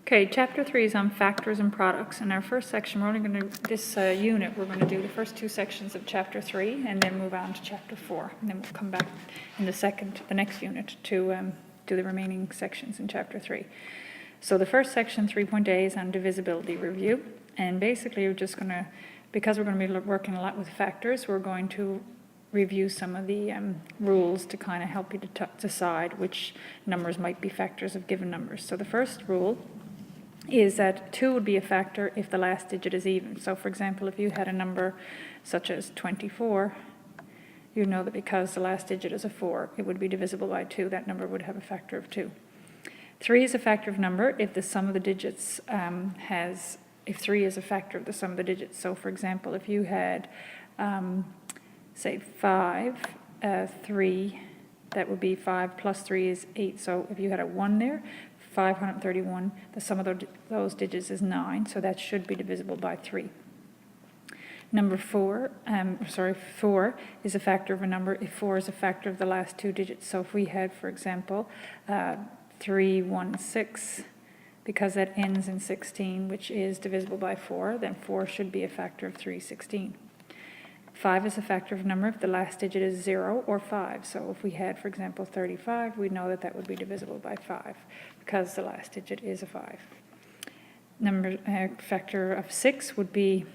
Okay, chapter 3 is on factors and products. In our first section, we're only going to, this unit, we're going to do the first two sections of chapter 3 and then move on to chapter 4. And then we'll come back in the next unit to do the remaining sections in chapter 3. So the first section, 3.A, is on divisibility review. And basically, we're just going to, because we're going to be working a lot with factors, we're going to review some of the rules to kind of help you to decide which numbers might be factors of given numbers. So the first rule is that 2 would be a factor if the last digit is even. So for example, if you had a number such as 24, you know that because the last digit is a 4, it would be divisible by 2. That number would have a factor of 2. 3 is a factor of number if the sum of the digits if 3 is a factor of the sum of the digits. So for example, if you had, say 5, 3, that would be 5 plus 3 is 8. So if you had a 1 there, 531, the sum of those digits is 9, so that should be divisible by 3. Number 4 is a factor of a number if 4 is a factor of the last two digits. So if we had, for example, 316, because that ends in 16, which is divisible by 4, then 4 should be a factor of 316. 5 is a factor of a number if the last digit is 0 or 5. So if we had, for example, 35, we know that that would be divisible by 5 because the last digit is a 5. Factor of 6 would be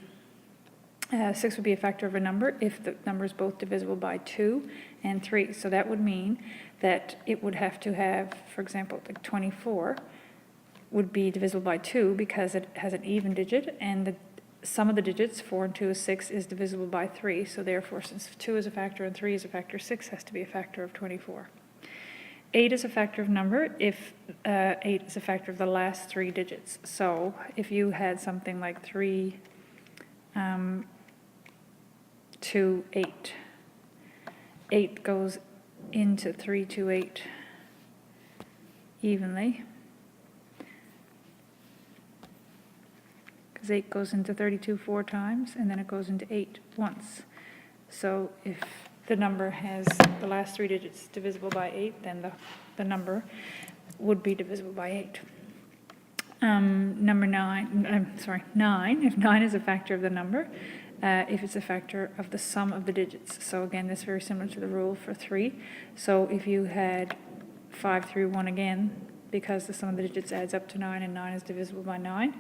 a factor of a number if the number is both divisible by 2 and 3. So that would mean that it would have to have, for example, like 24 would be divisible by 2 because it has an even digit, and the sum of the digits, 4 and 2 is 6, is divisible by 3. So therefore, since 2 is a factor and 3 is a factor, 6 has to be a factor of 24. 8 is a factor of number if 8 is a factor of the last three digits. So if you had something like 3, 2, 8, 8 goes into 3, 2, 8 evenly, because 8 goes into 32 4 times, and then it goes into 8 once. So if the number has the last three digits divisible by 8, then the number would be divisible by 8. Number 9, if 9 is a factor of the number, if it's a factor of the sum of the digits. So again, this is very similar to the rule for 3. So if you had 5 through 1 again, because the sum of the digits adds up to 9 and 9 is divisible by 9,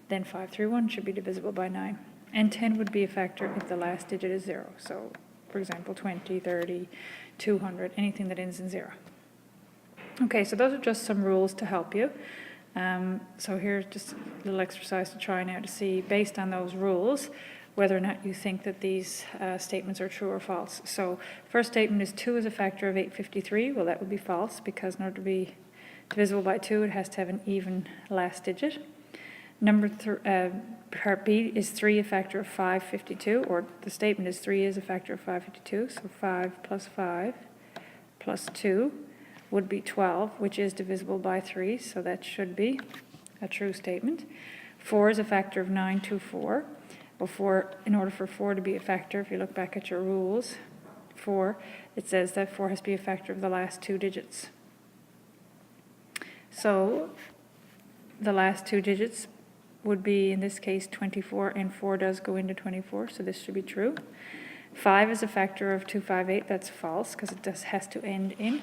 then 5 through 1 should be divisible by 9. And 10 would be a factor if the last digit is 0. So, for example, 20, 30, 200, anything that ends in 0. Okay, so those are just some rules to help you. So here's just a little exercise to try now to see, based on those rules, whether or not you think that these statements are true or false. So first statement is 2 is a factor of 853. Well, that would be false, because in order to be divisible by 2, it has to have an even last digit. Part B is 3 a factor of 552, or the statement is 3 is a factor of 552, so 5 plus 2 would be 12, which is divisible by 3, so that should be a true statement. 4 is a factor of 924. Well, in order for 4 to be a factor, if you look back at your rules, 4, it says that 4 has to be a factor of the last two digits. So the last two digits would be, in this case, 24, and 4 does go into 24, so this should be true. 5 is a factor of 258. That's false, because it has to end in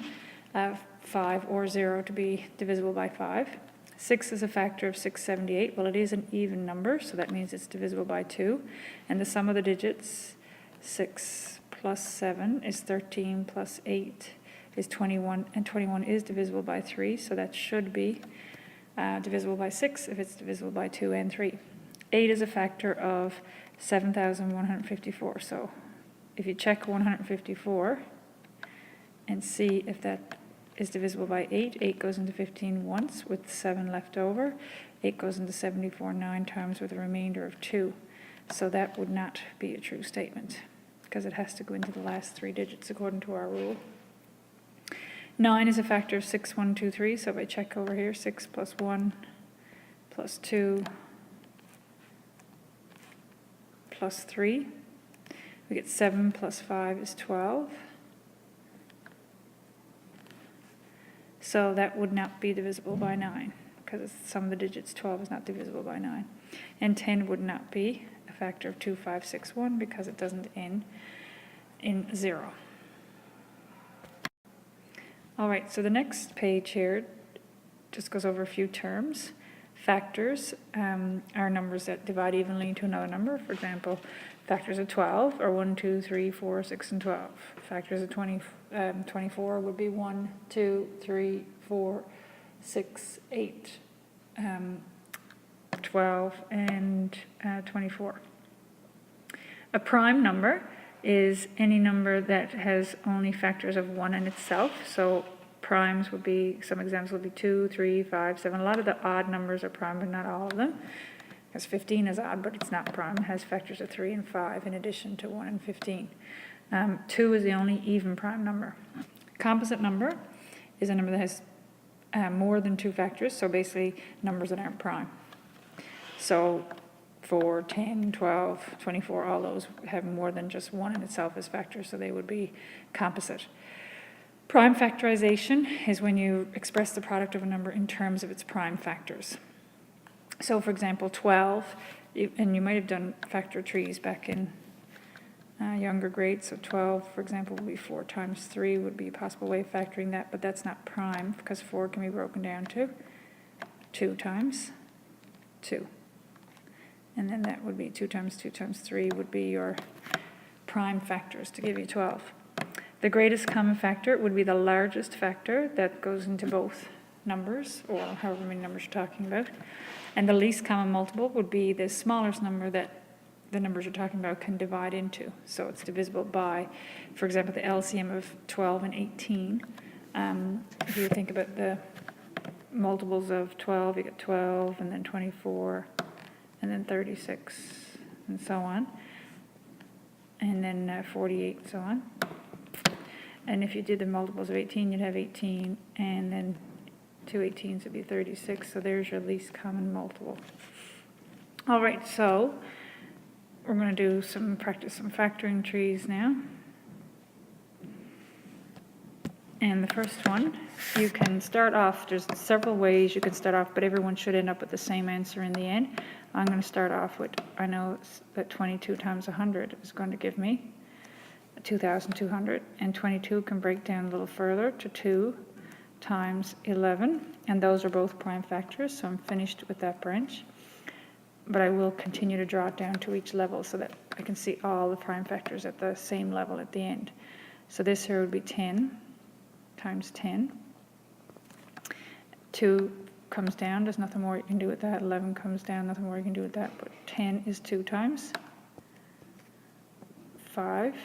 5 or 0 to be divisible by 5. 6 is a factor of 678. Well, it is an even number, so that means it's divisible by 2. And the sum of the digits, 6 plus 7 is 13 plus 8 is 21, and 21 is divisible by 3, so that should be divisible by 6 if it's divisible by 2 and 3. 8 is a factor of 7,154. So if you check 154 and see if that is divisible by 8, 8 goes into 15 once with 7 left over. 8 goes into 74 9 times with a remainder of 2. So that would not be a true statement, because it has to go into the last three digits according to our rule. 9 is a factor of 6, 1, 2, 3. So if I check over here, 6 plus 1 plus 2 plus 3, we get 7 plus 5 is 12. So that would not be divisible by 9, because it's sum of the digits 12 is not divisible by 9. And 10 would not be a factor of 2, 5, 6, 1 because it doesn't end in 0. All right, so the next page here just goes over a few terms. Factors are numbers that divide evenly into another number. For example, factors of 12 are 1, 2, 3, 4, 6, and 12. Factors of 24 would be 1, 2, 3, 4, 6, 8, 12, and 24. A prime number is any number that has only factors of 1 in itself. So primes would be, some examples would be 2, 3, 5, 7. A lot of the odd numbers are prime, but not all of them. Because 15 is odd, but it's not prime. It has factors of 3 and 5 in addition to 1 and 15. 2 is the only even prime number. Composite number is a number that has more than 2 factors, so basically numbers that aren't prime. So 4, 10, 12, 24, all those have more than just 1 in itself as factors, so they would be composite. Prime factorization is when you express the product of a number in terms of its prime factors. So for example, 12, and you might have done factor trees back in younger grades, so 12, for example, would be 4 times 3 would be a possible way of factoring that, but that's not prime because 4 can be broken down to 2 times 2. And then that would be 2 times 2 times 3 would be your prime factors to give you 12. The greatest common factor would be the largest factor that goes into both numbers, or however many numbers you're talking about. And the least common multiple would be the smallest number that the numbers you're talking about can divide into. So it's divisible by, for example, the LCM of 12 and 18. If you think about the multiples of 12, you get 12, and then 24, and then 36, and so on. And then 48, and so on. And if you did the multiples of 18, you'd have 18, and then 2 18s would be 36, so there's your least common multiple. All right, so we're going to do practice some factoring trees now. And the first one, you can start off, there's several ways you can start off, but everyone should end up with the same answer in the end. I'm going to start off with, I know that 22 times 100 is going to give me 2,200, and 22 can break down a little further to 2 times 11, and those are both prime factors, so I'm finished with that branch. But I will continue to draw it down to each level so that I can see all the prime factors at the same level at the end. So this here would be 10 times 10. 2 comes down, there's nothing more you can do with that. 11 comes down, nothing more you can do with that. But 10 is 2 times 5.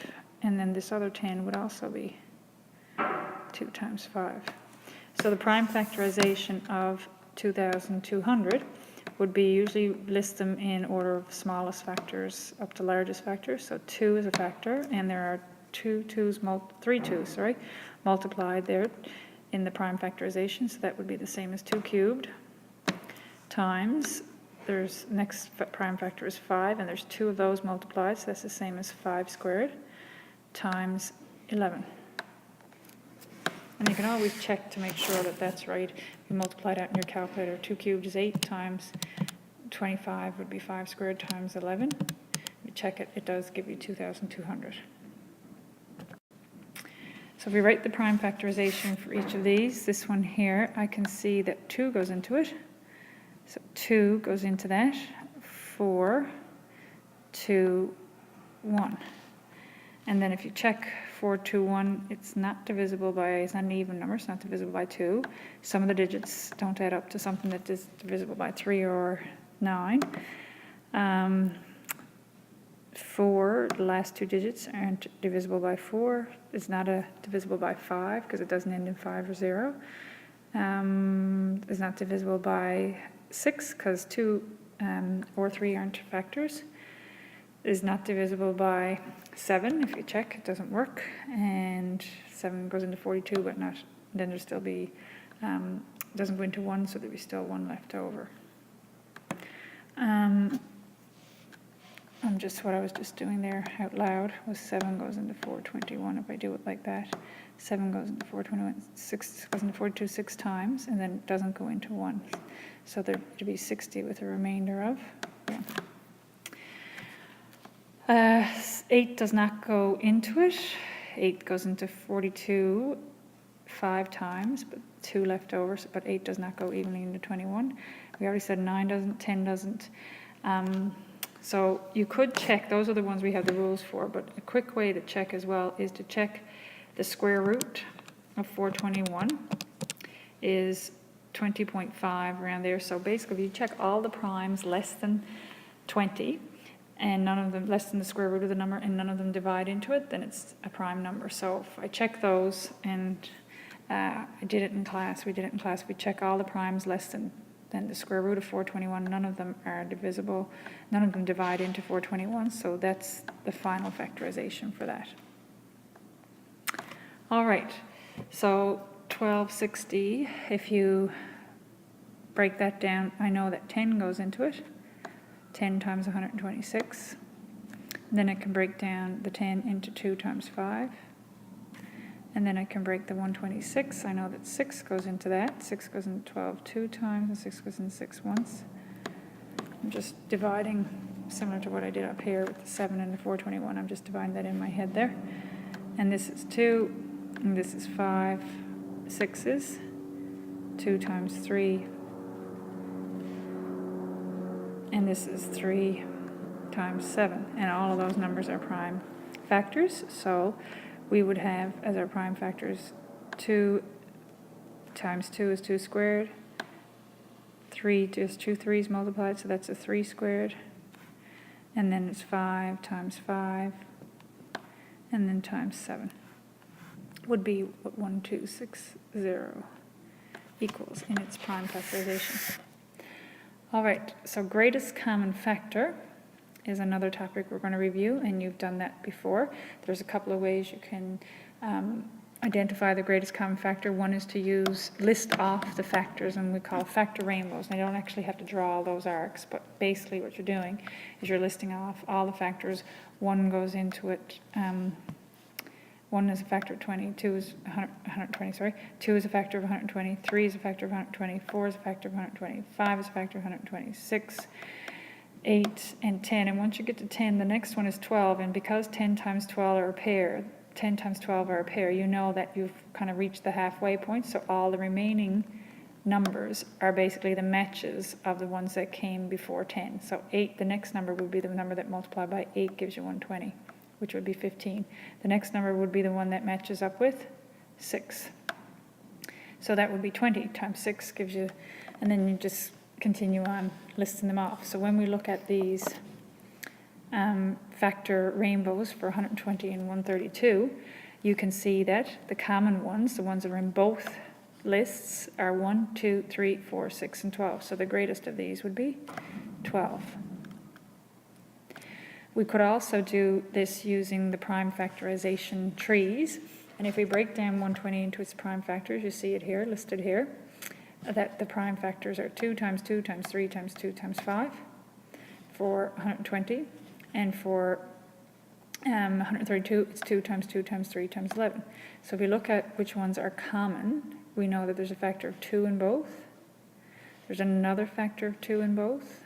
And then this other 10 would also be 2 times 5. So the prime factorization of 2,200 would be usually list them in order of smallest factors up to largest factors. So 2 is a factor, and there are 3 2s, multiplied there in the prime factorization. So that would be the same as 2 cubed times, there's next prime factor is 5, and there's 2 of those multiplied, so that's the same as 5 squared times 11. And you can always check to make sure that that's right. You multiply it out in your calculator. 2 cubed is 8 times 25 would be 5 squared times 11. You check it, it does give you 2,200. So if we write the prime factorization for each of these, this one here, I can see that 2 goes into it. So 2 goes into that. 4, 2, 1. And then if you check 4, 2, 1, it's not divisible by, it's not an even number, it's not divisible by 2. Some of the digits don't add up to something that is divisible by 3 or 9. 4, the last 2 digits aren't divisible by 4. It's not divisible by 5 because it doesn't end in 5 or 0. It's not divisible by 6 because 2 or 3 aren't factors. Is not divisible by 7. If you check, it doesn't work. And 7 goes into 42, but not. Then there'll still be, doesn't go into 1, so there'll be still 1 left over. What I was just doing there out loud was 7 goes into 421 if I do it like that. 7 goes into 421, 6 goes into 42 6 times, and then it doesn't go into 1. So there would be 60 with a remainder of, yeah. 8 does not go into it. 8 goes into 42 5 times, but 2 left over, but 8 does not go evenly into 21. We already said 9 doesn't, 10 doesn't. So you could check, those are the ones we have the rules for, but a quick way to check as well is to check the square root of 421 is 20.5 around there. So basically, if you check all the primes less than 20, and none of them less than the square root of the number, and none of them divide into it, then it's a prime number. So if I check those, and I did it in class, we check all the primes less than the square root of 421, none of them are divisible, none of them divide into 421, so that's the final factorization for that. All right, so 1260, if you break that down, I know that 10 goes into it, 10 times 126. Then I can break down the 10 into 2 times 5. And then I can break the 126. I know that 6 goes into that. 6 goes into 12 2 times, and 6 goes into 6 once. I'm just dividing, similar to what I did up here with the 7 and the 421. I'm just dividing that in my head there. And this is 2, and this is 5 6s. 2 times 3. And this is 3 times 7, and all of those numbers are prime factors. So we would have as our prime factors 2 times 2 is 2 squared, 3 just 2 3's multiplied, so that's a 3 squared, and then it's 5 times 5, and then times 7 would be what 1260 equals in its prime factorization. All right, so greatest common factor is another topic we're going to review, and you've done that before. There's a couple of ways you can identify the greatest common factor. One is to list off the factors, and we call factor rainbows. And you don't actually have to draw all those arcs, but basically what you're doing is you're listing off all the factors. One goes into it. 1 is a factor of 20, 2 is 120, 2 is a factor of 120, 3 is a factor of 120, 4 is a factor of 120, 5 is a factor of 126, 8 and 10. And once you get to 10, the next one is 12. And because 10 times 12 are a pair, 10 times 12 are a pair, you know that you've kind of reached the halfway point. So all the remaining numbers are basically the matches of the ones that came before 10. So 8, the next number would be the number that multiplied by 8 gives you 120. Which would be 15. The next number would be the one that matches up with 6. So that would be 20 times 6 gives you, and then you just continue on listing them off. So when we look at these factor rainbows for 120 and 132, you can see that the common ones, the ones that are in both lists, are 1, 2, 3, 4, 6, and 12. So the greatest of these would be 12. We could also do this using the prime factorization trees. And if we break down 120 into its prime factors, you see it here, listed here, that the prime factors are 2 times 2 times 3 times 2 times 5 for 120. And for 132, it's 2 times 2 times 3 times 11. So if we look at which ones are common, we know that there's a factor of 2 in both. There's another factor of 2 in both.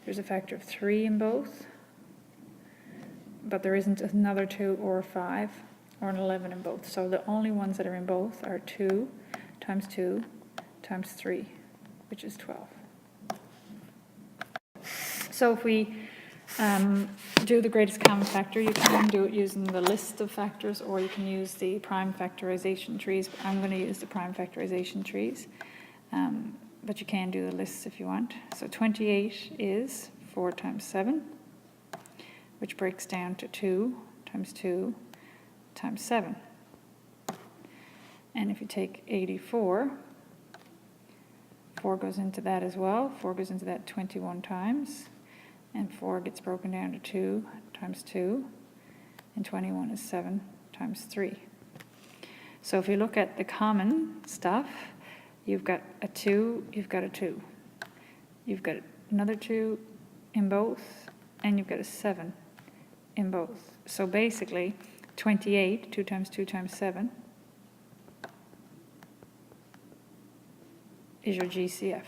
There's a factor of 3 in both, but there isn't another 2 or a 5 or an 11 in both. So the only ones that are in both are 2 times 2 times 3, which is 12. So if we do the greatest common factor, you can do it using the list of factors, or you can use the prime factorization trees. I'm going to use the prime factorization trees. But you can do the lists if you want. So 28 is 4 times 7, which breaks down to 2 times 2 times 7. And if you take 84, 4 goes into that as well. 4 goes into that 21 times. And 4 gets broken down to 2 times 2. And 21 is 7 times 3. So if you look at the common stuff, you've got a 2, you've got a 2. You've got another 2 in both, and you've got a 7 in both. So basically, 28, 2 times 2 times 7, is your GCF.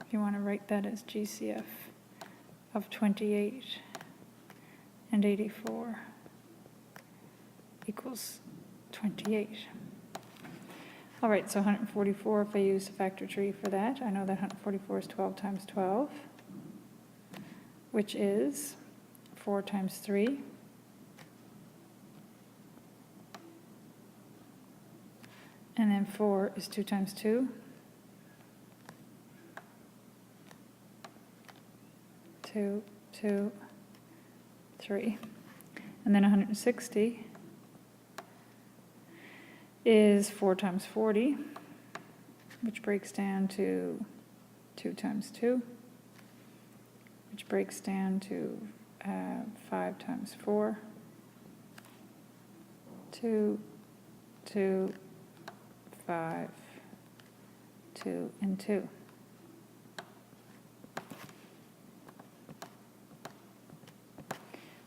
If you want to write that as GCF of 28 and 84 equals 28. All right, so 144, if I use a factor tree for that, I know that 144 is 12 times 12, which is 4 times 3. And then 4 is 2 times 2. 2, 2, 3. And then 160 is 4 times 40, which breaks down to 2 times 2, which breaks down to 5 times 4, 2, 2, 5, 2, and 2.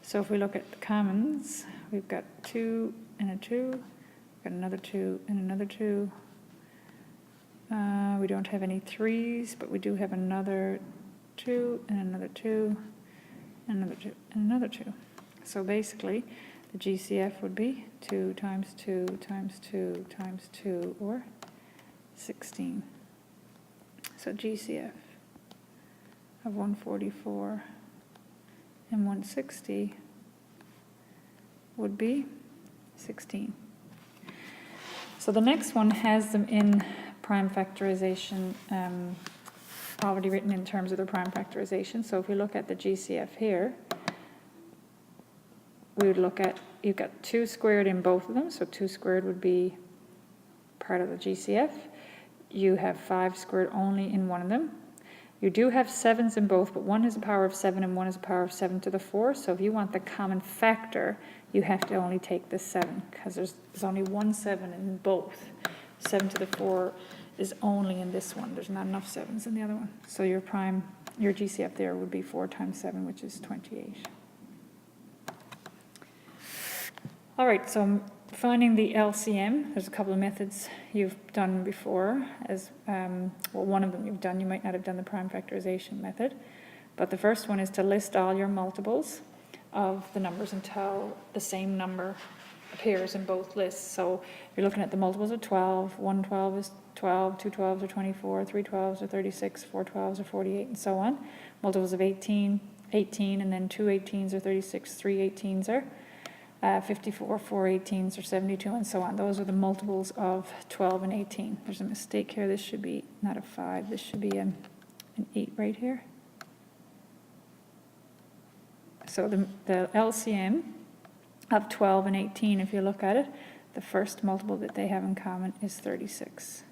So if we look at the commons, we've got 2 and a 2, we've got another 2 and another 2. We don't have any 3s, but we do have another 2 and another 2 and another 2 and another 2. So basically, the GCF would be 2 times 2 times 2 times 2, or 16. So GCF of 144 and 160 would be 16. So the next one has them in prime factorization, already written in terms of the prime factorization. So if we look at the GCF here, we would look at, you've got 2 squared in both of them, so 2 squared would be part of the GCF. You have 5 squared only in one of them. You do have 7s in both, but one is a power of 7 and one is a power of 7 to the 4. So if you want the common factor, you have to only take the 7, because there's only one 7 in both. 7 to the 4 is only in this one. There's not enough 7s in the other one. So your GCF there would be 4 times 7, which is 28. All right, so finding the LCM, there's a couple of methods you've done before. Well, one of them you've done, you might not have done the prime factorization method. But the first one is to list all your multiples of the numbers until the same number appears in both lists. So you're looking at the multiples of 12, 1 12 is 12, 2 12s are 24, 3 12s are 36, 4 12s are 48, and so on. Multiples of 18, 18, and then 2 18s are 36, 3 18s are 54, 4 18s are 72, and so on. Those are the multiples of 12 and 18. There's a mistake here. This should be not a 5. This should be an 8 right here. So the LCM of 12 and 18, if you look at it, the first multiple that they have in common is 36.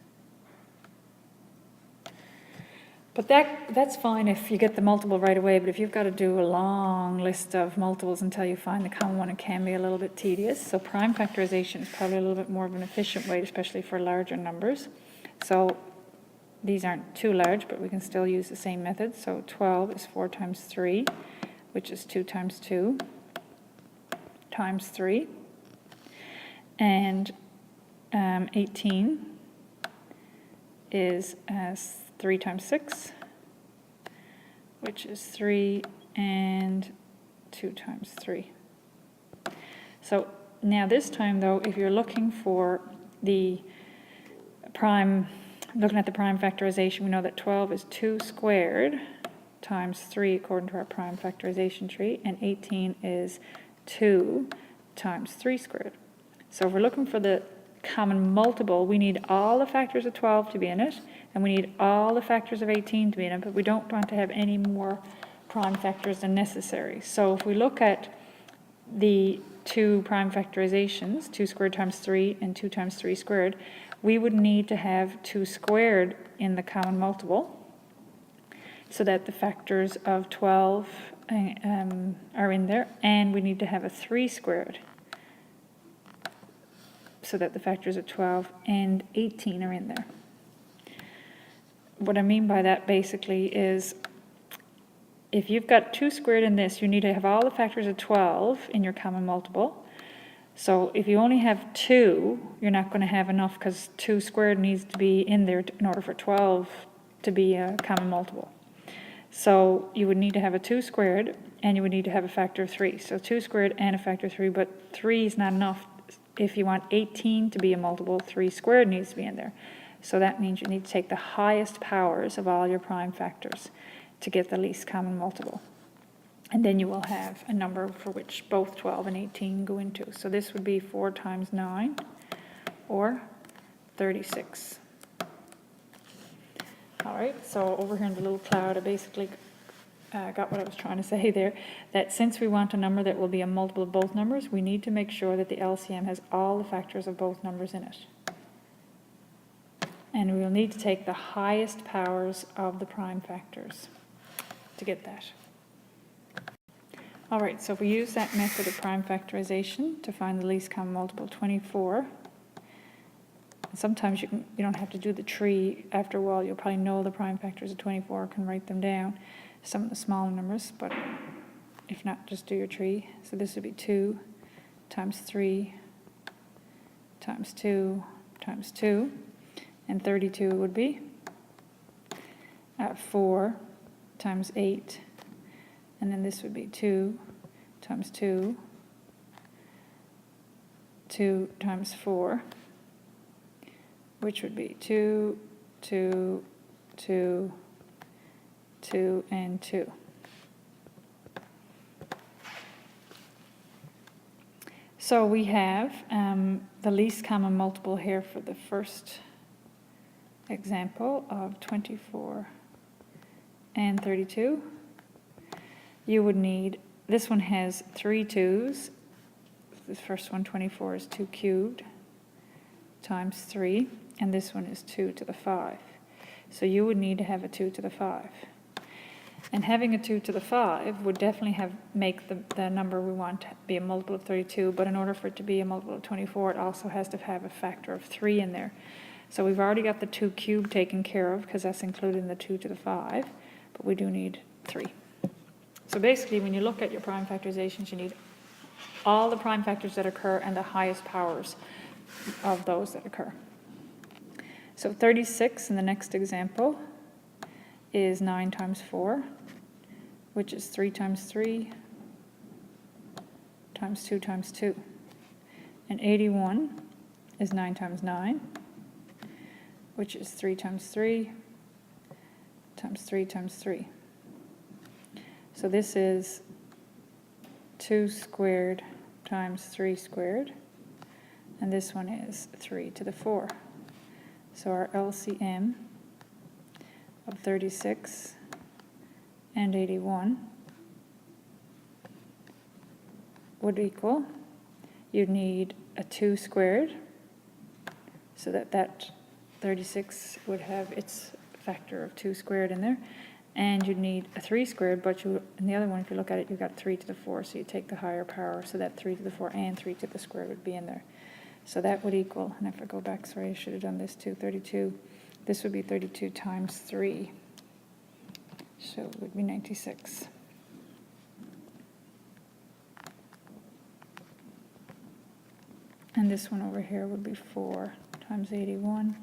But that's fine if you get the multiple right away, but if you've got to do a long list of multiples until you find the common one, it can be a little bit tedious. So prime factorization is probably a little bit more of an efficient way, especially for larger numbers. So these aren't too large, but we can still use the same method. So 12 is 4 times 3, which is 2 times 2 times 3. And 18 is 3 times 6, which is 3, and 2 times 3. So now this time, though, if you're looking for the prime, looking at the prime factorization, we know that 12 is 2 squared times 3 according to our prime factorization tree, and 18 is 2 times 3 squared. So if we're looking for the common multiple, we need all the factors of 12 to be in it, and we need all the factors of 18 to be in it, but we don't want to have any more prime factors than necessary. So if we look at the two prime factorizations, 2 squared times 3 and 2 times 3 squared, we would need to have 2 squared in the common multiple so that the factors of 12 are in there, and we need to have a 3 squared so that the factors of 12 and 18 are in there. What I mean by that basically is if you've got 2 squared in this, you need to have all the factors of 12 in your common multiple. So if you only have 2, you're not going to have enough because 2 squared needs to be in there in order for 12 to be a common multiple. So you would need to have a 2 squared, and you would need to have a factor of 3. So 2 squared and a factor of 3, but 3 is not enough. If you want 18 to be a multiple, 3 squared needs to be in there. So that means you need to take the highest powers of all your prime factors to get the least common multiple. And then you will have a number for which both 12 and 18 go into. So this would be 4 times 9, or 36. All right, so over here in the little cloud, I basically got what I was trying to say there, that since we want a number that will be a multiple of both numbers, we need to make sure that the LCM has all the factors of both numbers in it. And we will need to take the highest powers of the prime factors to get that. All right, so if we use that method of prime factorization to find the least common multiple, 24, sometimes you don't have to do the tree after a while. You'll probably know the prime factors of 24, can write them down, some of the smaller numbers, but if not, just do your tree. So this would be 2 times 3 times 2 times 2, and 32 would be 4 times 8, and then this would be 2 times 2, 2 times 4, which would be 2, 2, 2, 2, and 2. So we have the least common multiple here for the first example of 24 and 32. You would need, this one has 3 2's. The first one, 24, is 2 cubed times 3, and this one is 2 to the 5. So you would need to have a 2 to the 5. And having a 2 to the 5 would definitely make the number we want to be a multiple of 32, but in order for it to be a multiple of 24, it also has to have a factor of 3 in there. So we've already got the 2 cubed taken care of because that's included in the 2 to the 5, but we do need 3. So basically, when you look at your prime factorizations, you need all the prime factors that occur and the highest powers of those that occur. So 36 in the next example is 9 times 4, which is 3 times 3 times 2 times 2. And 81 is 9 times 9, which is 3 times 3 times 3 times 3. So this is 2 squared times 3 squared, and this one is 3 to the 4. So our LCM of 36 and 81 would equal, you'd need a 2 squared, so that 36 would have its factor of 2 squared in there, and you'd need a 3 squared, but in the other one, if you look at it, you've got 3 to the 4, so you take the higher power, so that 3 to the 4 and 3 to the square would be in there. So that would equal, and if I go back, sorry, I should have done this too, 32. This would be 32 times 3, so it would be 96. And this one over here would be 4 times 81,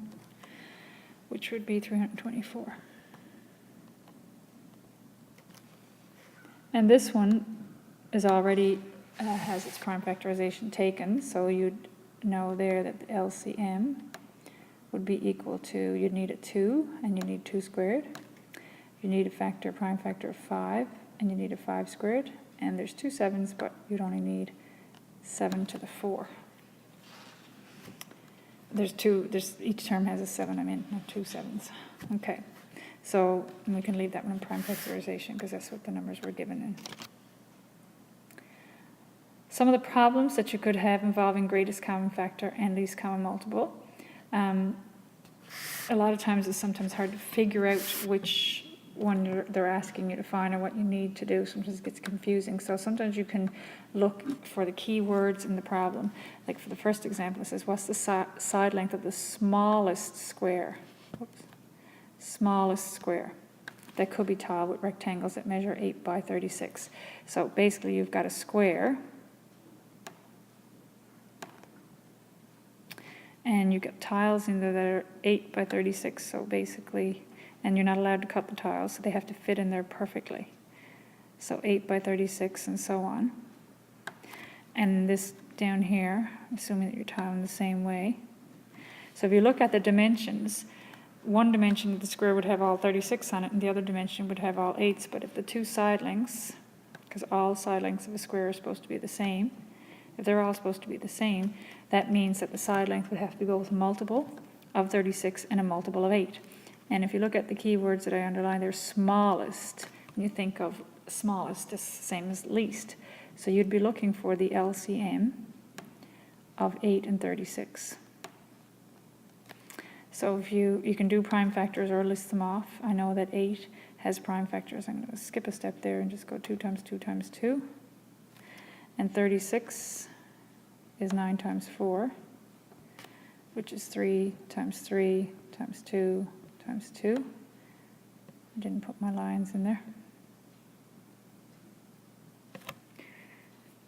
which would be 324. And this one is already has its prime factorization taken, so you'd know there that the LCM would be equal to, you'd need a 2, and you need 2 squared. You need a prime factor of 5, and you need a 5 squared. And there's 2 7s, but you'd only need 7 to the 4. Each term has a 7, not 2 7s. Okay, so we can leave that one in prime factorization because that's what the numbers were given in. Some of the problems that you could have involving greatest common factor and least common multiple. A lot of times it's sometimes hard to figure out which one they're asking you to find or what you need to do. Sometimes it gets confusing. So sometimes you can look for the key words in the problem. Like for the first example, it says, what's the side length of the smallest square? Oops. Smallest square. that could be tiled with rectangles that measure 8 by 36. So basically you've got a square, and you've got tiles in there that are 8 by 36, so basically, and you're not allowed to cut the tiles, so they have to fit in there perfectly. So 8 by 36 and so on. And this down here, assuming that you're tiling the same way. So if you look at the dimensions, one dimension of the square would have all 36 on it, and the other dimension would have all 8s. But if the two side lengths, because all side lengths of a square are supposed to be the same, if they're all supposed to be the same, that means that the side length would have to be both a multiple of 36 and a multiple of 8. And if you look at the keywords that I underlined, they're smallest. And you think of smallest as the same as least. So you'd be looking for the LCM of 8 and 36. So if you can do prime factors or list them off. I know that 8 has prime factors. I'm going to skip a step there and just go 2 times 2 times 2. And 36 is 9 times 4, which is 3 times 3 times 2 times 2. I didn't put my lines in there.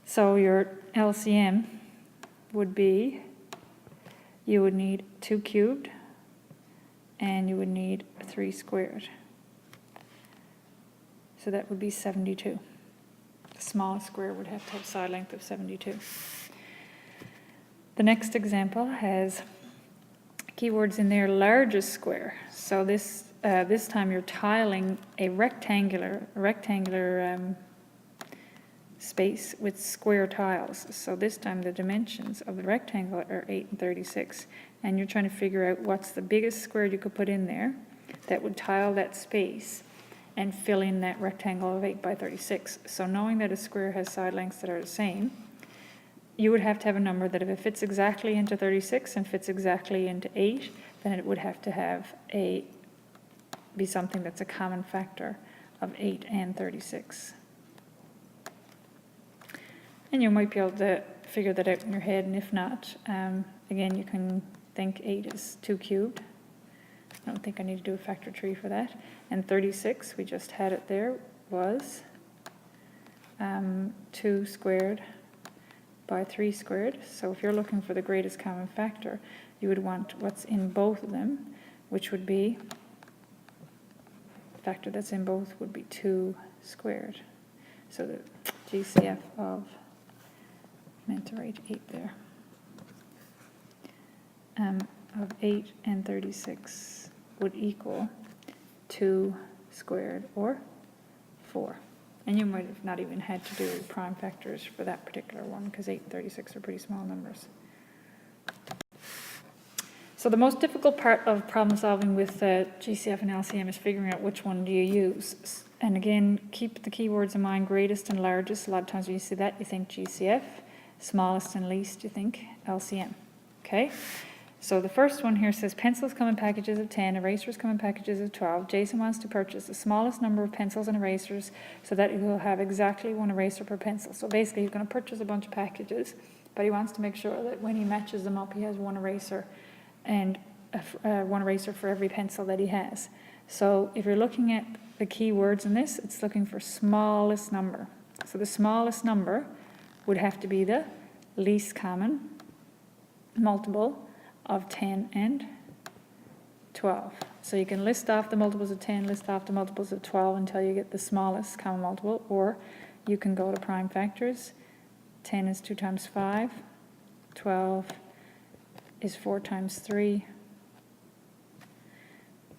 So your LCM would be, you would need 2 cubed, and you would need 3 squared. So that would be 72. The smallest square would have to have side length of 72. The next example has keywords in there, largest square. So this time you're tiling a rectangular space with square tiles. So this time the dimensions of the rectangle are 8 and 36. And you're trying to figure out what's the biggest square you could put in there that would tile that space and fill in that rectangle of 8 by 36. So knowing that a square has side lengths that are the same, you would have to have a number that if it fits exactly into 36 and fits exactly into 8, then it would have to be something that's a common factor of 8 and 36. And you might be able to figure that out in your head, and if not, again, you can think 8 is 2 cubed. I don't think I need to do a factor tree for that. And 36, we just had it there, was 2 squared by 3 squared. So if you're looking for the greatest common factor, you would want what's in both of them, which would be, the factor that's in both would be 2 squared. So the GCF of, meant to write 8 there, of 8 and 36 would equal 2 squared, or 4. And you might have not even had to do prime factors for that particular one, because 8 and 36 are pretty small numbers. So the most difficult part of problem solving with GCF and LCM is figuring out which one do you use. And again, keep the keywords in mind, greatest and largest. A lot of times when you see that, you think GCF. Smallest and least, you think LCM. Okay? So the first one here says pencils come in packages of 10, erasers come in packages of 12. Jason wants to purchase the smallest number of pencils and erasers so that he will have exactly 1 eraser per pencil. So basically he's going to purchase a bunch of packages, but he wants to make sure that when he matches them up, he has 1 eraser and 1 eraser for every pencil that he has. So if you're looking at the keywords in this, it's looking for smallest number. So the smallest number would have to be the least common multiple of 10 and 12. So you can list off the multiples of 10, list off the multiples of 12 until you get the smallest common multiple, or you can go to prime factors. 10 is 2 times 5, 12 is 4 times 3,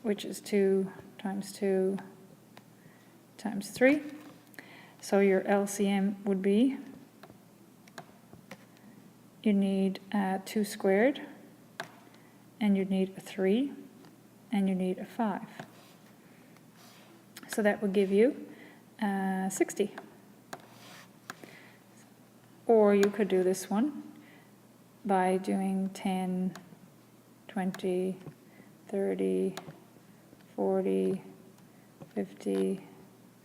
which is 2 times 2 times 3. So your LCM would be, you need 2 squared, and you need a 3, and you need a 5. So that would give you 60. Or you could do this one by doing 10, 20, 30, 40, 50,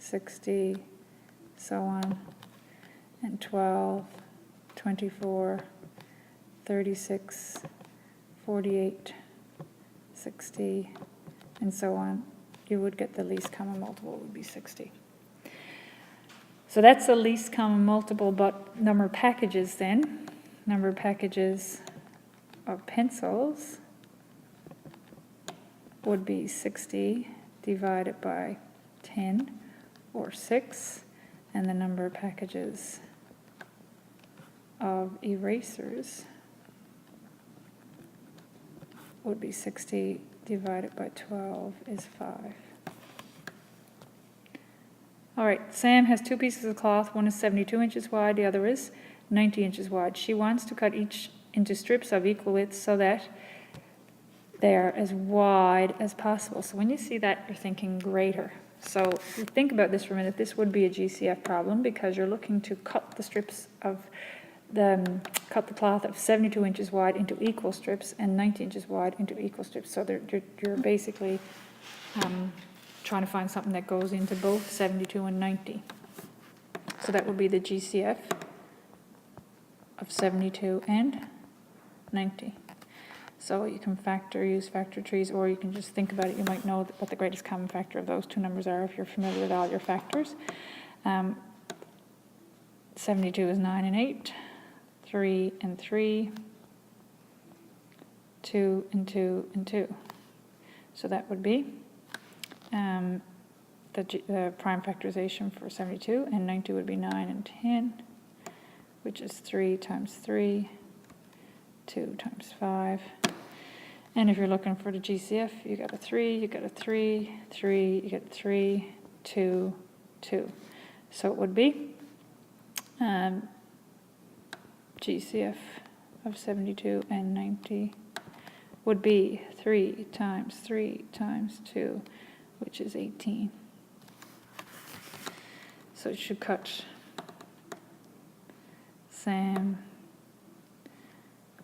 60, so on, and 12, 24, 36, 48, 60, and so on, you would get the least common multiple would be 60. So that's the least common multiple, but number of packages then. Number of packages of pencils would be 60 divided by 10, or 6, and the number of packages of erasers would be 60 divided by 12 is 5. All right, Sam has 2 pieces of cloth. One is 72 inches wide, the other is 90 inches wide. She wants to cut each into strips of equal width so that they are as wide as possible. So when you see that, you're thinking greater. So if you think about this for a minute, this would be a GCF problem because you're looking to cut the strips of cut the cloth of 72 inches wide into equal strips and 90 inches wide into equal strips. So you're basically trying to find something that goes into both 72 and 90. So that would be the GCF of 72 and 90. So you can use factor trees, or you can just think about it. You might know what the greatest common factor of those two numbers are if you're familiar with all your factors. 72 is 9 and 8, 3 and 3, 2 and 2 and 2. So that would be the prime factorization for 72, and 90 would be 9 and 10, which is 3 times 3, 2 times 5. And if you're looking for the GCF, you got a 3, you got a 3, 3, you get 3, 2, 2. So it would be GCF of 72 and 90 would be 3 times 3 times 2, which is 18. So it should cut Sam,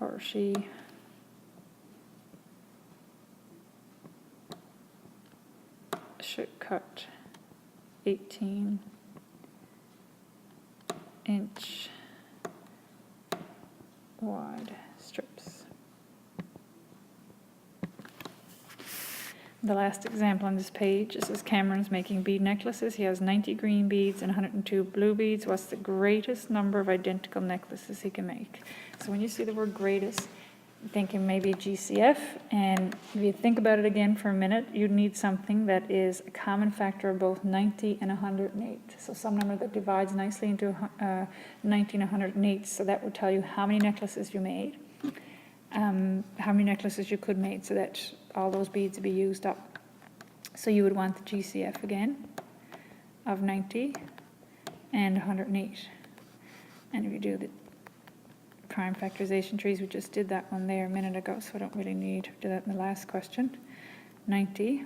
or she, should cut 18-inch wide strips. The last example on this page, this is Cameron's making bead necklaces. He has 90 green beads and 102 blue beads. What's the greatest number of identical necklaces he can make? So when you see the word greatest, thinking maybe GCF, and if you think about it again for a minute, you'd need something that is a common factor of both 90 and 108. So some number that divides nicely into 90 and 108. So that would tell you how many necklaces you made, how many necklaces you could make, so that all those beads would be used up. So you would want the GCF again of 90 and 108. And if you do the prime factorization trees, we just did that one there a minute ago, so I don't really need to do that in the last question. 90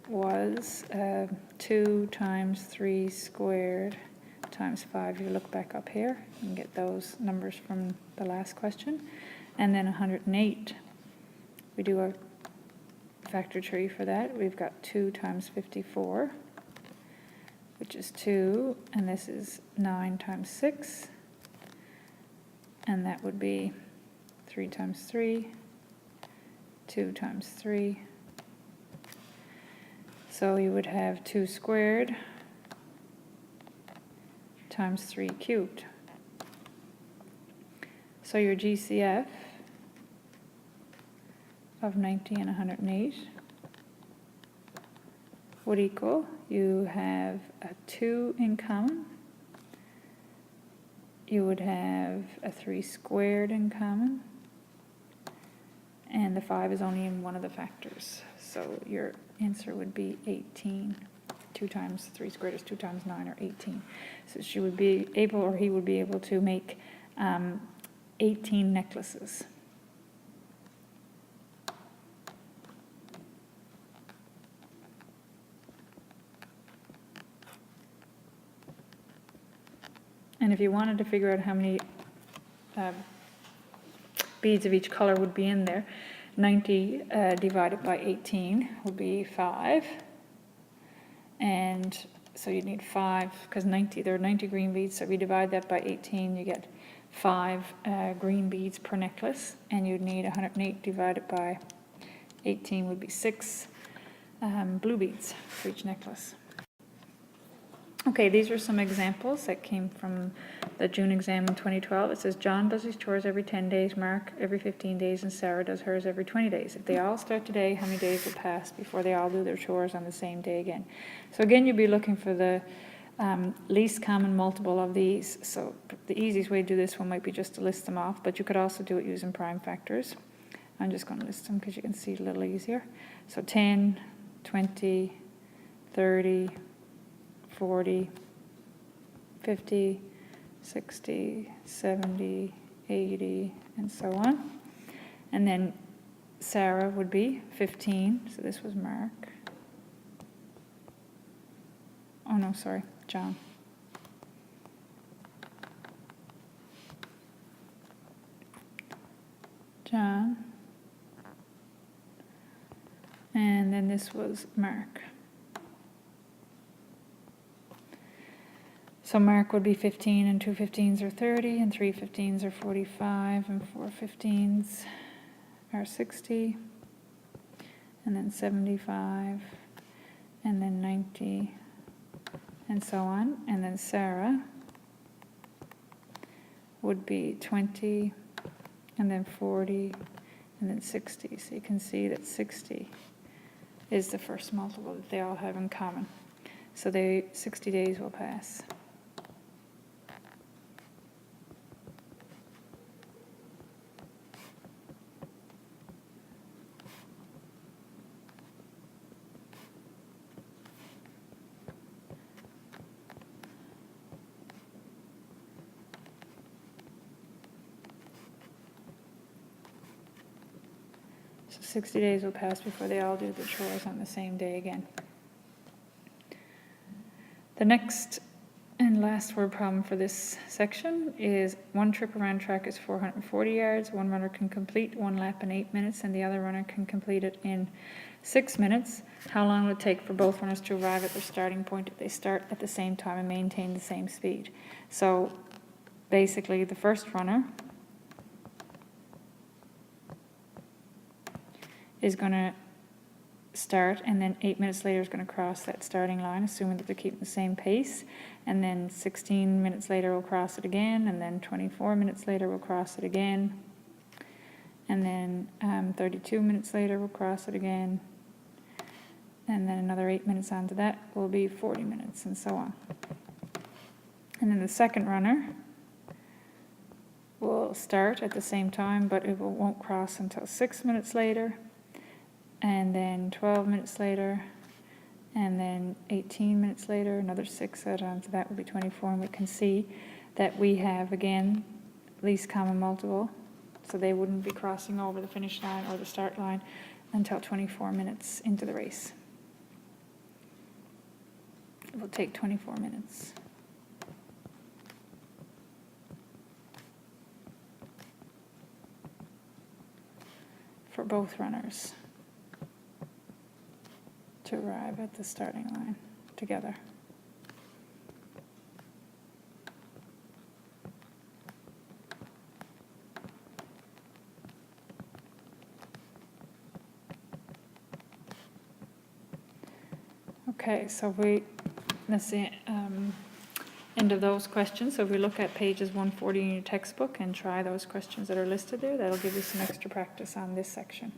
was 2 times 3 squared times 5. You look back up here and get those numbers from the last question. And then 108, we do a factor tree for that. We've got 2 times 54, which is 2, and this is 9 times 6. And that would be 3 times 3, 2 times 3. So you would have 2 squared times 3 cubed. So your GCF of 90 and 108 would equal, you have a 2 in common, you would have a 3 squared in common, and the 5 is only in one of the factors. So your answer would be 18. 2 times 3 squared is 2 times 9, or 18. So she would be able, or he would be able to make 18 necklaces. And if you wanted to figure out how many beads of each color would be in there, 90 divided by 18 would be 5. And so you'd need 5, because there are 90 green beads, so if you divide that by 18, you get 5 green beads per necklace, and you'd need 108 divided by 18 would be 6 blue beads for each necklace. Okay, these are some examples that came from the June exam in 2012. It says, John does his chores every 10 days, Mark every 15 days, and Sarah does hers every 20 days. If they all start today, how many days will pass before they all do their chores on the same day again? So again, you'll be looking for the least common multiple of these. So the easiest way to do this one might be just to list them off, but you could also do it using prime factors. I'm just going to list them because you can see it a little easier. So 10, 20, 30, 40, 50, 60, 70, 80, and so on. And then Sarah would be 15, so this was Mark. Oh no, sorry, John. John. And then this was Mark. So Mark would be 15, and 2 15s are 30, and 3 15s are 45, and 4 15s are 60, and then 75, and then 90, and so on. And then Sarah would be 20, and then 40, and then 60. So you can see that 60 is the first multiple that they all have in common. So 60 days will pass. So 60 days will pass before they all do the chores on the same day again. The next and last word problem for this section is one trip around track is 440 yards. One runner can complete one lap in 8 minutes, and the other runner can complete it in 6 minutes. How long will it take for both runners to arrive at their starting point if they start at the same time and maintain the same speed? So basically, the first runner is going to start, and then 8 minutes later is going to cross that starting line, assuming that they're keeping the same pace. And then 16 minutes later we'll cross it again, and then 24 minutes later we'll cross it again, and then 32 minutes later we'll cross it again, and then another 8 minutes onto that will be 40 minutes, and so on. And then the second runner will start at the same time, but it won't cross until 6 minutes later, and then 12 minutes later, and then 18 minutes later, another 6 added on, so that will be 24, and we can see that we have, again, least common multiple, so they wouldn't be crossing over the finish line or the start line until 24 minutes into the race. It will take 24 minutes. For both runners to arrive at the starting line together. Okay, so that's the end of those questions. So if we look at pages 140 in your textbook and try those questions that are listed there, that'll give you some extra practice on this section.